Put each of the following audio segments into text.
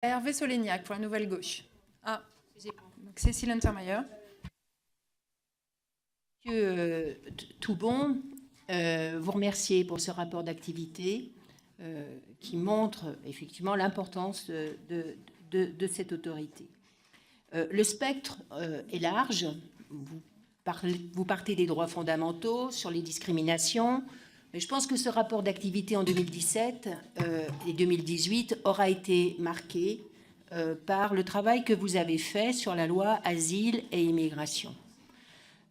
Hervé Solignac pour la Nouvelle Gauche. Ah, donc Cécile Untermaier. Monsieur Toubon, vous remercier pour ce rapport d'activité qui montre effectivement l'importance de cette autorité. Le spectre est large. Vous partez des droits fondamentaux, sur les discriminations, mais je pense que ce rapport d'activité en 2017 et 2018 aura été marqué par le travail que vous avez fait sur la loi Asile et Immigration.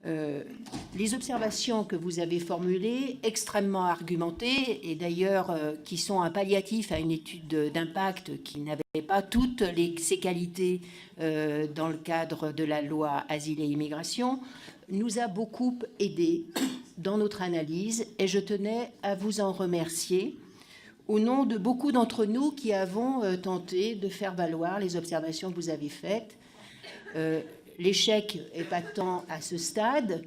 Les observations que vous avez formulées, extrêmement argumentées, et d'ailleurs qui sont un palliatif à une étude d'impact qui n'avait pas toutes ces qualités dans le cadre de la loi Asile et Immigration, nous a beaucoup aidé dans notre analyse, et je tenais à vous en remercier au nom de beaucoup d'entre nous qui avons tenté de faire valoir les observations que vous avez faites. L'échec est patent à ce stade.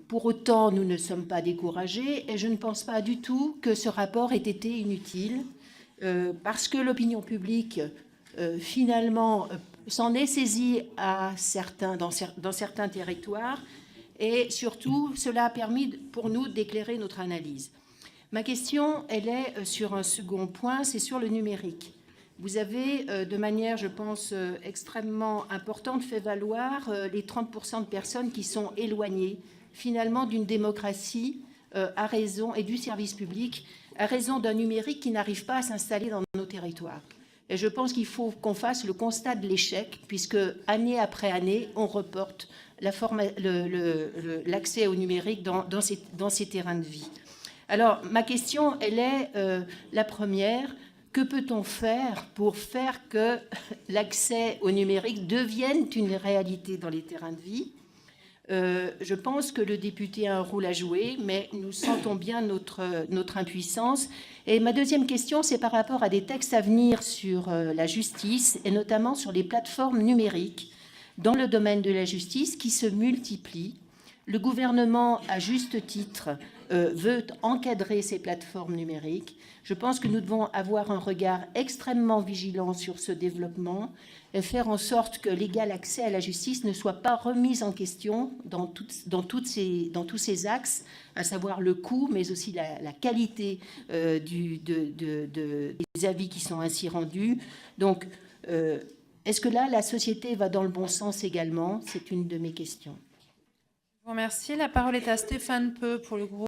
Pour autant, nous ne sommes pas découragés et je ne pense pas du tout que ce rapport ait été inutile parce que l'opinion publique, finalement, s'en est saisie dans certains territoires et surtout, cela a permis pour nous d'éclairer notre analyse. Ma question, elle est sur un second point, c'est sur le numérique. Vous avez, de manière, je pense, extrêmement importante, fait valoir les 30% de personnes qui sont éloignées, finalement, d'une démocratie à raison, et du service public, à raison d'un numérique qui n'arrive pas à s'installer dans nos territoires. Et je pense qu'il faut qu'on fasse le constat de l'échec, puisque, année après année, on reporte l'accès au numérique dans ces terrains de vie. Alors, ma question, elle est la première. Que peut-on faire pour faire que l'accès au numérique devienne une réalité dans les terrains de vie ? Je pense que le député a un rôle à jouer, mais nous sentons bien notre impuissance. Et ma deuxième question, c'est par rapport à des textes à venir sur la justice, et notamment sur les plateformes numériques dans le domaine de la justice qui se multiplient. Le gouvernement, à juste titre, veut encadrer ces plateformes numériques. Je pense que nous devons avoir un regard extrêmement vigilant sur ce développement et faire en sorte que l'égal accès à la justice ne soit pas remis en question dans tous ces axes, à savoir le coût, mais aussi la qualité des avis qui sont ainsi rendus. Donc, est-ce que là, la société va dans le bon sens également ? C'est une de mes questions. Je vous remercie. La parole est à Stéphane Peu pour le groupe